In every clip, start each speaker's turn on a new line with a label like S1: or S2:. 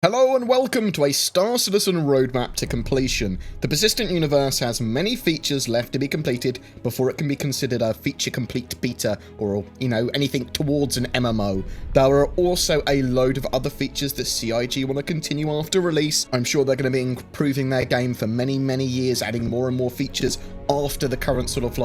S1: Hello and welcome to a Star Citizen roadmap to completion. The persistent universe has many features left to be completed before it can be considered a feature complete beta or, anything towards an MMO. There are also a load of other features that CIG want to continue after release. I'm sure they're going to be improving their game for many years, adding more and more features after the current sort of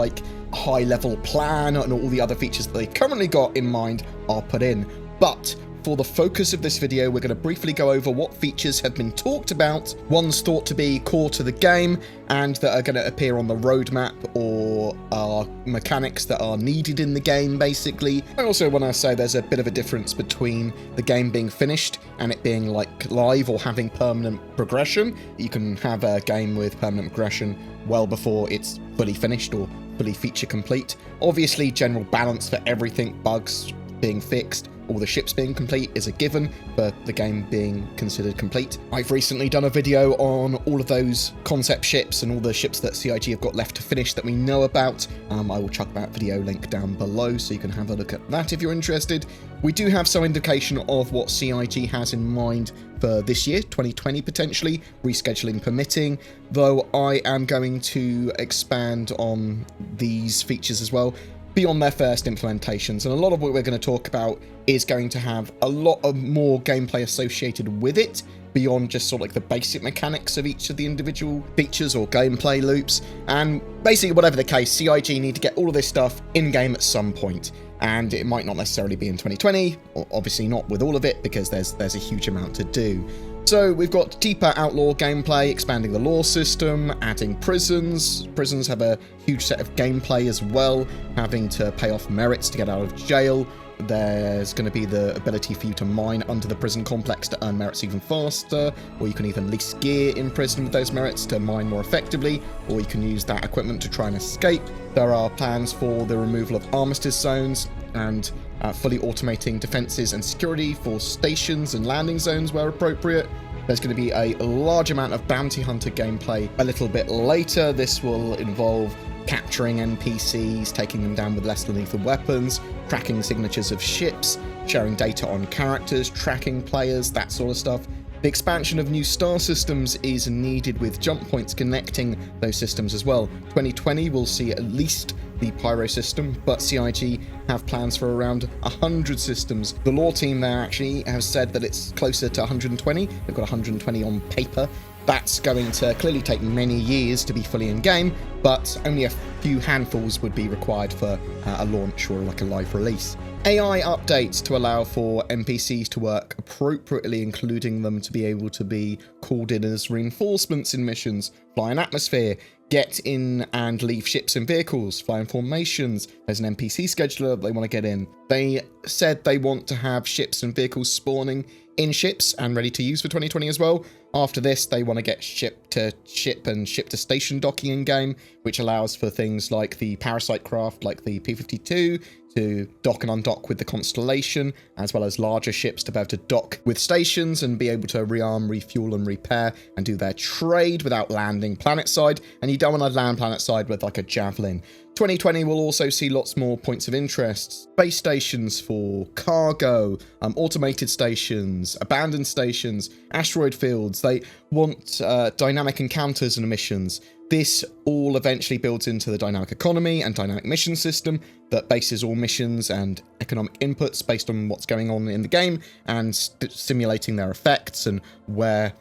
S1: high level plan and all the other features that they currently got in mind are put in. But for the focus of this video, we're going to briefly go over what features have been talked about, ones thought to be core to the game, and that are going to appear on the roadmap or are mechanics that are needed in the game, basically. I also want to say there's a bit of a difference between the game being finished and it being live or having permanent progression. You can have a game with permanent progression well before it's fully finished or fully feature complete. Obviously, general balance for everything, bugs being fixed, all the ships being complete is a given for the game being considered complete. I've recently done a video on all of those concept ships and all the ships that CIG have got left to finish that we know about. I will chuck that video link down below so you can have a look at that if you're interested. We do have some indication of what CIG has in mind for this year, 2020 potentially, rescheduling permitting, though I am going to expand on these features as well beyond their first implementations, and a lot of what we're going to talk about is going to have a lot of more gameplay associated with it beyond just sort of the basic mechanics of each of the individual features or gameplay loops. And basically, whatever the case, CIG need to get all of this stuff in-game at some point, and it might not necessarily be in 2020, or obviously not with all of it, because there's a huge amount to do. So we've got deeper outlaw gameplay, expanding the lore system, adding prisons. Prisons have a huge set of gameplay as well, having to pay off merits to get out of jail. There's going to be the ability for you to mine under the prison complex to earn merits even faster, or you can even lease gear in prison with those merits to mine more effectively, or you can use that equipment to try and escape. There are plans for the removal of armistice zones and fully automating defenses and security for stations and landing zones where appropriate. There's going to be a large amount of bounty hunter gameplay a little bit later. This will involve capturing NPCs, taking them down with less than lethal weapons, tracking signatures of ships, sharing data on characters, tracking players, that sort of stuff. The expansion of new star systems is needed, with jump points connecting those systems as well. 2020 will see at least the Pyro system, but CIG have plans for around 100 systems. The lore team there actually has said that it's closer to 120. They've got 120 on paper. That's going to clearly take many years to be fully in-game, but only a few handfuls would be required for a launch or a live release. AI updates to allow for NPCs to work appropriately, including them to be able to be called in as reinforcements in missions, fly in atmosphere, get in and leave ships and vehicles, fly in formations. There's an NPC scheduler they want to get in. They said they want to have ships and vehicles spawning in ships and ready to use for 2020 as well. After this, they want to get ship to ship and ship to station docking in game, which allows for things like the parasite craft, like the P-52, to dock and undock with the Constellation, as well as larger ships to be able to dock with stations and be able to rearm, refuel, and repair and do their trade without landing planetside. And you don't want to land planetside with a Javelin. 2020 will also see lots more points of interest. Space stations for cargo, automated stations, abandoned stations, asteroid fields. They want dynamic encounters and missions. This all eventually builds into the dynamic economy and dynamic mission system that bases all missions and economic inputs based on what's going on in the game and simulating their effects and where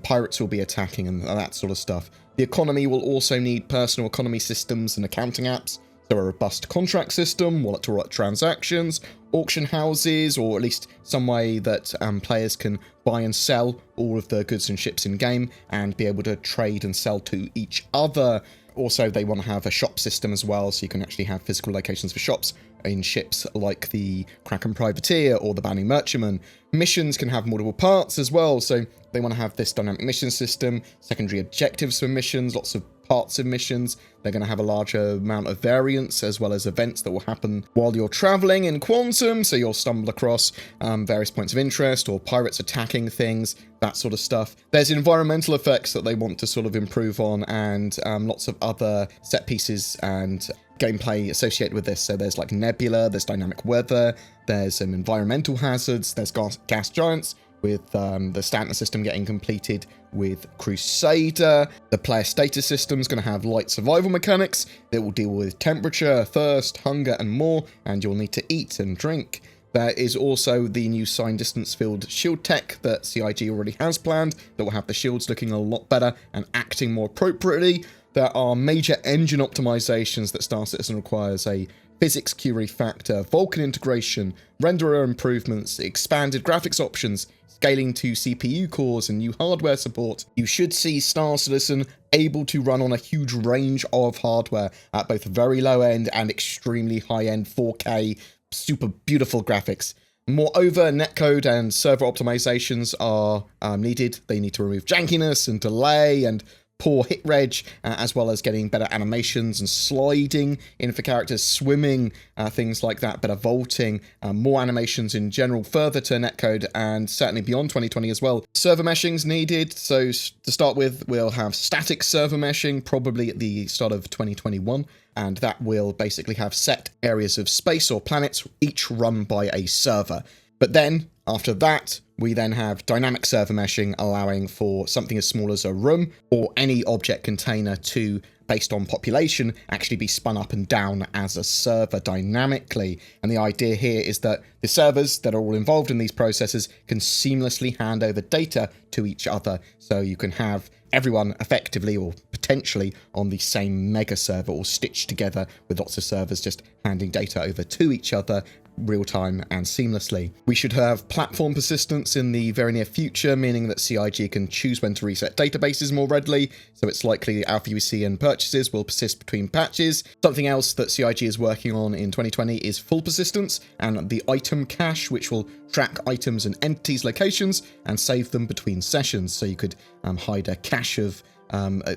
S1: pirates will be attacking and that sort of stuff. The economy will also need personal economy systems and accounting apps, so a robust contract system, wallet-to-wallet transactions, auction houses, or at least some way that players can buy and sell all of the goods and ships in-game and be able to trade and sell to each other. Also, they want to have a shop system as well, so you can actually have physical locations for shops in ships like the Kraken Privateer or the Bounty Merchantman. Missions can have multiple parts as well, so they want to have this dynamic mission system, secondary objectives for missions, lots of parts of missions. They're going to have a larger amount of variants as well as events that will happen while you're traveling in Quantum, so you'll stumble across various points of interest or pirates attacking things, that sort of stuff. There's environmental effects that they want to sort of improve on, and lots of other set pieces and gameplay associated with this. So there's nebula, there's dynamic weather, there's some environmental hazards, there's gas giants, with the Stanton system getting completed with Crusader. The player status system is going to have light survival mechanics that will deal with temperature, thirst, hunger, and more, and you'll need to eat and drink. There is also the new sign distance field shield tech that CIG already has planned that will have the shields looking a lot better and acting more appropriately. There are major engine optimizations that Star Citizen requires: a physics Q refactor, Vulkan integration, renderer improvements, expanded graphics options, scaling to CPU cores, and new hardware support. You should see Star Citizen able to run on a huge range of hardware at both very low end and extremely high end 4K, super beautiful graphics. Moreover, netcode and server optimizations are needed. They need to remove jankiness and delay and poor hit reg, as well as getting better animations and sliding in for characters, swimming, things like that, better vaulting, more animations in general, further to netcode, and certainly beyond 2020 as well. Server meshing's needed, so to start with, we'll have static server meshing, probably at the start of 2021, and that will basically have set areas of space or planets, each run by a server. But then, after that, we then have dynamic server meshing, allowing for something as small as a room or any object container to, based on population, actually be spun up and down as a server dynamically. And the idea here is that the servers that are all involved in these processes can seamlessly hand over data to each other. So you can have everyone effectively or potentially on the same mega server, or stitched together with lots of servers just handing data over to each other real-time and seamlessly. We should have platform persistence in the very near future, meaning that CIG can choose when to reset databases more readily, so it's likely the alpha UC and purchases will persist between patches. Something else that CIG is working on in 2020 is full persistence and the item cache, which will track items and entities' locations and save them between sessions, so you could hide a cache of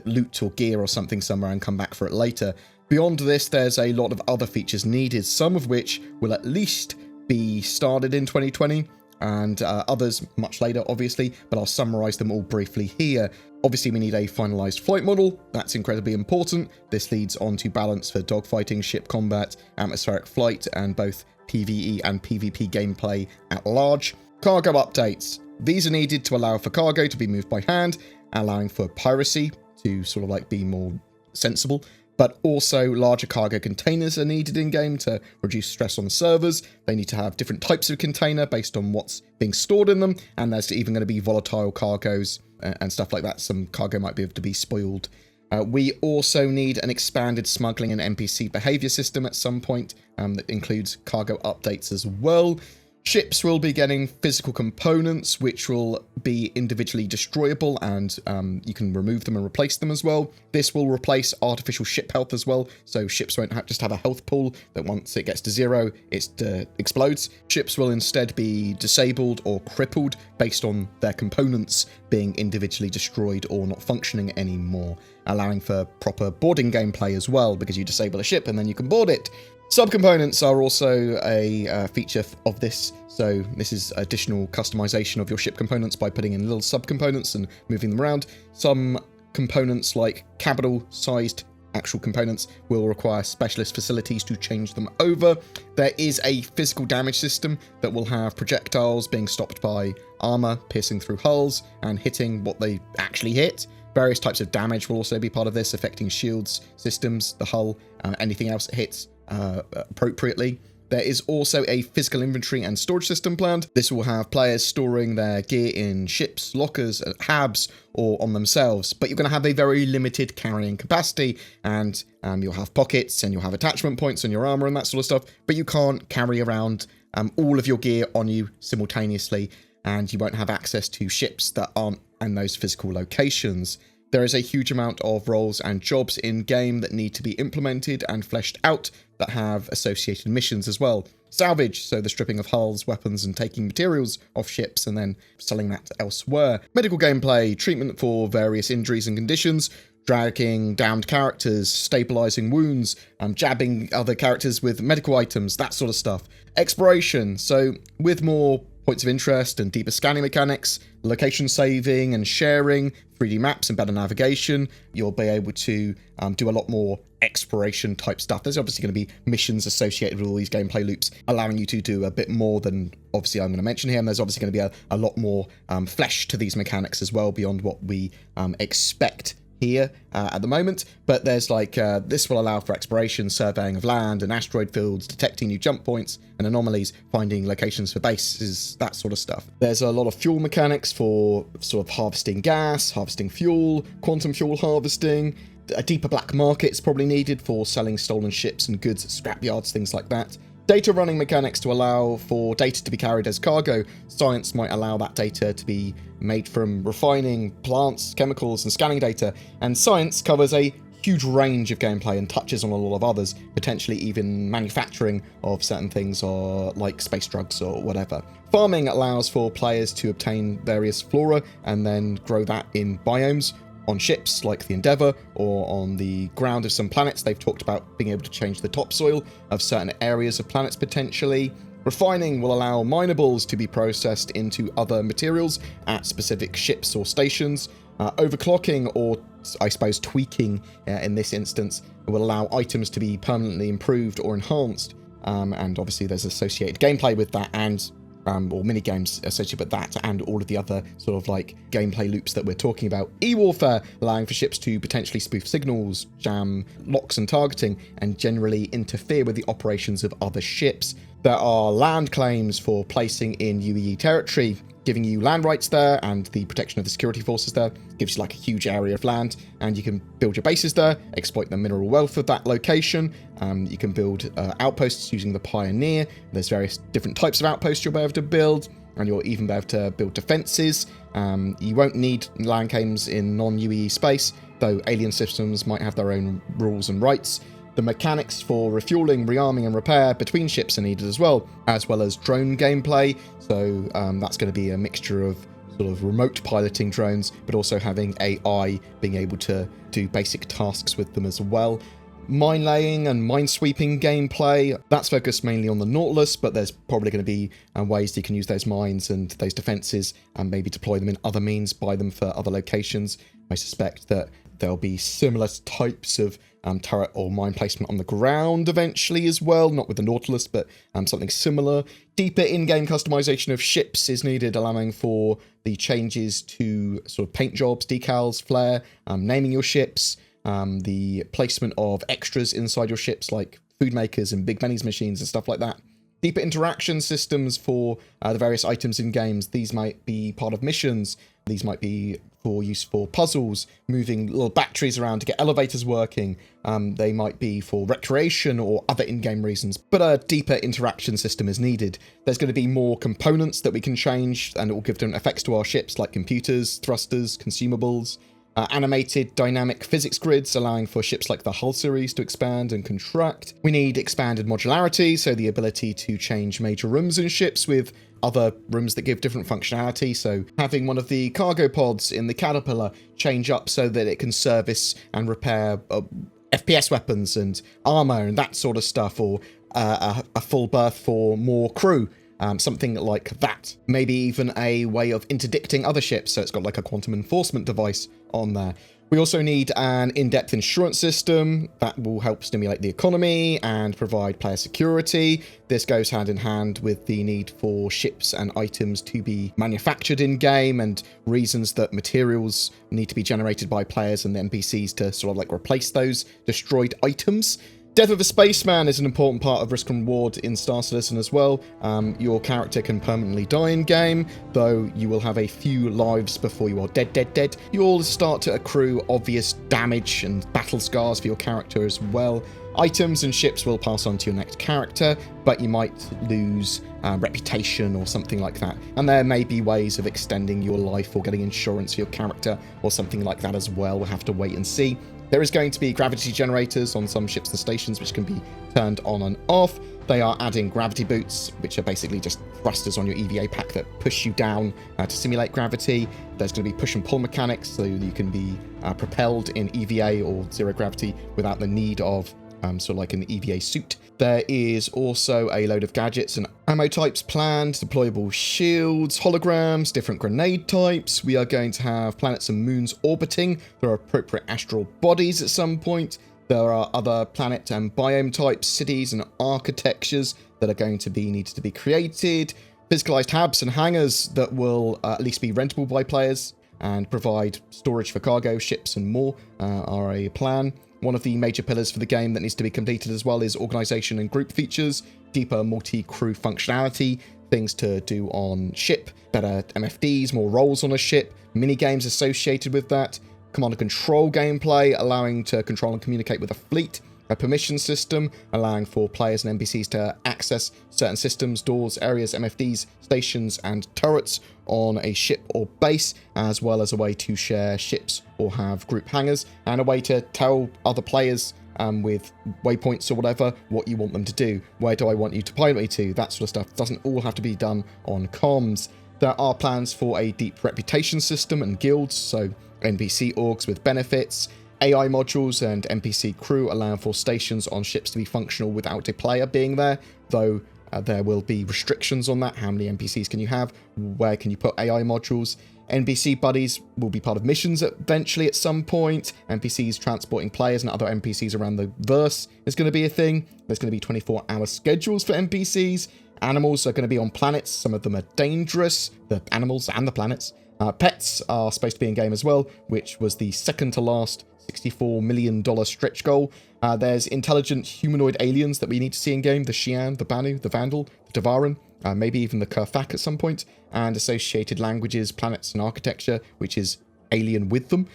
S1: loot or gear or something somewhere and come back for it later. Beyond this, there's a lot of other features needed, some of which will at least be started in 2020, and others much later, obviously, but I'll summarize them all briefly here. Obviously, we need a finalized flight model. That's incredibly important. This leads on to balance for dogfighting, ship combat, atmospheric flight, and both PvE and PvP gameplay at large. Cargo updates. These are needed to allow for cargo to be moved by hand, allowing for piracy to sort of like be more sensible. But also larger cargo containers are needed in-game to reduce stress on servers. They need to have different types of container based on what's being stored in them, and there's even going to be volatile cargoes and stuff like that. Some cargo might be able to be spoiled. We also need an expanded smuggling and NPC behavior system at some point that includes cargo updates as well. Ships will be getting physical components, which will be individually destroyable, and you can remove them and replace them as well. This will replace artificial ship health as well, so ships won't just have a health pool that once it gets to zero, it explodes. Ships will instead be disabled or crippled based on their components being individually destroyed or not functioning anymore, allowing for proper boarding gameplay as well, because you disable a ship and then you can board it. Subcomponents are also a feature of this, so this is additional customization of your ship components by putting in little subcomponents and moving them around. Some components, like capital-sized actual components, will require specialist facilities to change them over. There is a physical damage system that will have projectiles being stopped by armor, piercing through hulls and hitting what they actually hit. Various types of damage will also be part of this, affecting shields, systems, the hull, anything else it hits appropriately. There is also a physical inventory and storage system planned. This will have players storing their gear in ships, lockers, habs, or on themselves, but you're going to have a very limited carrying capacity, and you'll have pockets and you'll have attachment points on your armor and that sort of stuff, but you can't carry around all of your gear on you simultaneously, and you won't have access to ships that aren't in those physical locations. There is a huge amount of roles and jobs in-game that need to be implemented and fleshed out that have associated missions as well. Salvage, so the stripping of hulls, weapons, and taking materials off ships and then selling that elsewhere. Medical gameplay, treatment for various injuries and conditions, dragging downed characters, stabilizing wounds, jabbing other characters with medical items, that sort of stuff. Exploration, so with more points of interest and deeper scanning mechanics, location saving and sharing, 3D maps and better navigation. You'll be able to do a lot more exploration type stuff. There's obviously going to be missions associated with all these gameplay loops, allowing you to do a bit more than obviously I'm going to mention here. And there's obviously going to be a lot more flesh to these mechanics as well, beyond what we expect here at the moment. But there's this will allow for exploration, surveying of land and asteroid fields, detecting new jump points and anomalies, finding locations for bases, that sort of stuff. There's a lot of fuel mechanics for sort of harvesting gas, harvesting fuel, quantum fuel harvesting. A deeper black market is probably needed for selling stolen ships and goods at scrapyards, things like that. Data running mechanics to allow for data to be carried as cargo. Science might allow that data to be made from refining plants, chemicals, and scanning data. And science covers a huge range of gameplay and touches on a lot of others, potentially even manufacturing of certain things or like space drugs or whatever. Farming allows for players to obtain various flora and then grow that in biomes on ships like the Endeavour, or on the ground of some planets. They've talked about being able to change the topsoil of certain areas of planets potentially. Refining will allow minables to be processed into other materials at specific ships or stations. Overclocking, or I suppose tweaking in this instance, will allow items to be permanently improved or enhanced. And obviously there's associated gameplay with that, and or mini-games associated with that, and all of the other sort of like gameplay loops that we're talking about. E-warfare, allowing for ships to potentially spoof signals, jam locks and targeting, and generally interfere with the operations of other ships. There are land claims for placing in UEE territory, giving you land rights there and the protection of the security forces there. Gives you like a huge area of land, and you can build your bases there, exploit the mineral wealth of that location. You can build outposts using the Pioneer. There's various different types of outposts you'll be able to build, and you'll even be able to build defenses. You won't need land claims in non-UEE space, though alien systems might have their own rules and rights. The mechanics for refueling, rearming and repair between ships are needed as well as drone gameplay. So that's going to be a mixture of sort of remote piloting drones, but also having AI being able to do basic tasks with them as well. Mine laying and mine sweeping gameplay, that's focused mainly on the Nautilus, but there's probably going to be ways you can use those mines and those defenses and maybe deploy them in other means, buy them for other locations. I suspect that there'll be similar types of turret or mine placement on the ground eventually as well, not with the Nautilus, but something similar. Deeper in-game customization of ships is needed, allowing for the changes to sort of paint jobs, decals, flair, naming your ships, the placement of extras inside your ships like food makers and big minis machines and stuff like that. Deeper interaction systems for the various items in games. These might be part of missions. These might be for use for puzzles, moving little batteries around to get elevators working. They might be for recreation or other in-game reasons, but a deeper interaction system is needed. There's going to be more components that we can change, and it will give different effects to our ships, like computers, thrusters, consumables. Animated dynamic physics grids, allowing for ships like the Hull series to expand and contract. We need expanded modularity, so the ability to change major rooms in ships with other rooms that give different functionality. So having one of the cargo pods in the Caterpillar change up so that it can service and repair FPS weapons and armor and that sort of stuff, or a full berth for more crew. Something like that. Maybe even a way of interdicting other ships, so it's got like a quantum enforcement device on there. We also need an in-depth insurance system that will help stimulate the economy and provide player security. This goes hand in hand with the need for ships and items to be manufactured in-game, and reasons that materials need to be generated by players and the NPCs to sort of like replace those destroyed items. Death of a spaceman is an important part of risk and reward in Star Citizen as well. Your character can permanently die in game, though you will have a few lives before you are dead. You'll start to accrue obvious damage and battle scars for your character as well. Items and ships will pass on to your next character, but you might lose reputation or something like that. And there may be ways of extending your life or getting insurance for your character or something like that as well. We'll have to wait and see. There is going to be gravity generators on some ships and stations, which can be turned on and off. They are adding gravity boots, which are basically just thrusters on your EVA pack that push you down to simulate gravity. There's going to be push and pull mechanics, so you can be propelled in EVA or zero gravity without the need of sort of like an EVA suit. There is also a load of gadgets and ammo types planned, deployable shields, holograms, different grenade types. We are going to have planets and moons orbiting. There are appropriate astral bodies at some point. There are other planet and biome types, cities and architectures that are going to be needed to be created. Physicalized hubs and hangars that will at least be rentable by players and provide storage for cargo, ships and more are a plan. One of the major pillars for the game that needs to be completed as well is organization and group features, deeper multi-crew functionality, things to do on ship, better MFDs, more roles on a ship, mini-games associated with that, command and control gameplay, allowing to control and communicate with a fleet, a permission system, allowing for players and NPCs to access certain systems, doors, areas, MFDs, stations, and turrets on a ship or base, as well as a way to share ships or have group hangars, and a way to tell other players with waypoints or whatever what you want them to do. Where do I want you to pilot me to? That sort of stuff doesn't all have to be done on comms. There are plans for a deep reputation system and guilds, so NPC orgs with benefits, AI modules and NPC crew allowing for stations on ships to be functional without a player being there, though there will be restrictions on that. How many NPCs can you have? Where can you put AI modules? NPC buddies will be part of missions eventually at some point. NPCs transporting players and other NPCs around the verse is going to be a thing. There's going to be 24-hour schedules for NPCs. Animals are going to be on planets. Some of them are dangerous, the animals and the planets. Pets are supposed to be in game as well, which was the second to last $64 million stretch goal. There's intelligent humanoid aliens that we need to see in game. The Xi'an, the Banu, the Vandal, the Devaran, maybe even the Kerfak at some point, and associated languages, planets, and architecture, which is alien with them.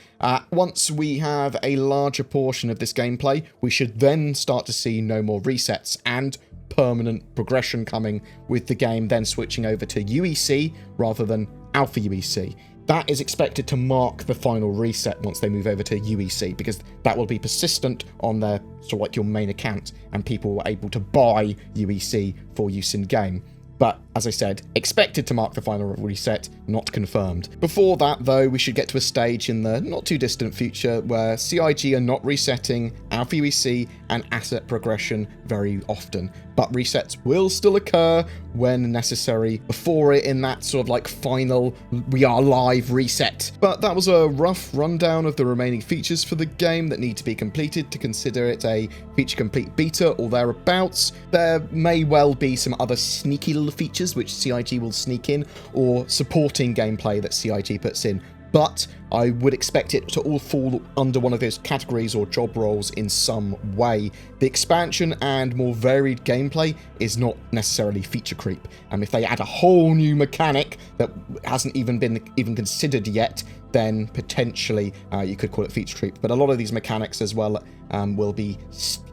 S1: Once we have a larger portion of this gameplay, we should then start to see no more resets and permanent progression coming, with the game then switching over to UEC rather than Alpha UEC. That is expected to mark the final reset once they move over to UEC, because that will be persistent on their sort of like your main account, and people were able to buy UEC for use in game. But, as I said, expected to mark the final reset, not confirmed. Before that, though, we should get to a stage in the not-too-distant future where CIG are not resetting Alpha UEC and asset progression very often. But resets will still occur when necessary before it in that sort of like final we are live reset. But that was a rough rundown of the remaining features for the game that need to be completed to consider it a feature complete beta or thereabouts. There may well be some other sneaky little features which CIG will sneak in, or supporting gameplay that CIG puts in, but I would expect it to all fall under one of those categories or job roles in some way. The expansion and more varied gameplay is not necessarily feature creep. If they add a whole new mechanic that hasn't even been considered yet, then potentially you could call it feature creep. But a lot of these mechanics as well will be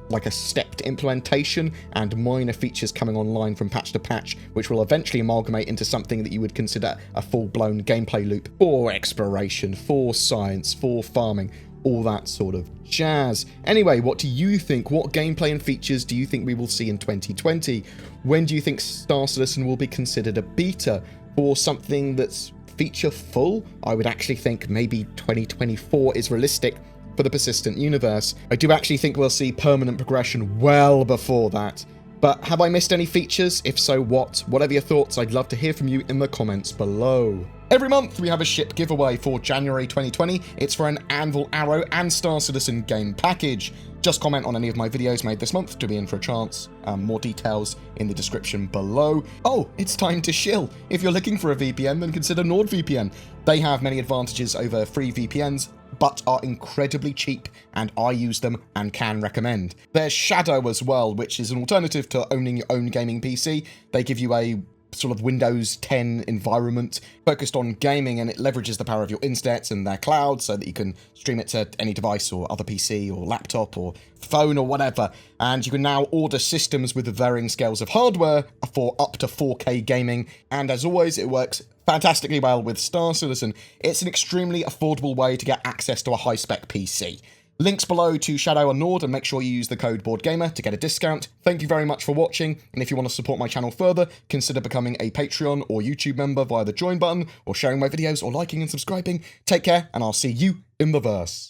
S1: like a stepped implementation and minor features coming online from patch to patch, which will eventually amalgamate into something that you would consider a full-blown gameplay loop for exploration, for science, for farming, all that sort of jazz. Anyway, what do you think? What gameplay and features do you think we will see in 2020? When do you think Star Citizen will be considered a beta? For something that's feature full, I would actually think maybe 2024 is realistic for the persistent universe. I do actually think we'll see permanent progression well before that. But have I missed any features? If so, what? Whatever your thoughts, I'd love to hear from you in the comments below. Every month we have a ship giveaway for January 2020. It's for an Anvil Arrow and Star Citizen game package. Just comment on any of my videos made this month to be in for a chance. More details in the description below. Oh, it's time to shill. If you're looking for a VPN, then consider NordVPN. They have many advantages over free VPNs, but are incredibly cheap, and I use them and can recommend. There's Shadow as well, which is an alternative to owning your own gaming PC. They give you a sort of Windows 10 environment focused on gaming, and it leverages the power of your internet and their cloud so that you can stream it to any device or other PC or laptop or phone or whatever. And you can now order systems with varying scales of hardware for up to 4K gaming, and as always, it works fantastically well with Star Citizen. It's an extremely affordable way to get access to a high-spec PC. Links below to Shadow and Nord, and make sure you use the code BoredGamer to get a discount. Thank you very much for watching, and if you want to support my channel further, consider becoming a Patreon or YouTube member via the join button, or sharing my videos, or liking and subscribing. Take care, and I'll see you in the verse.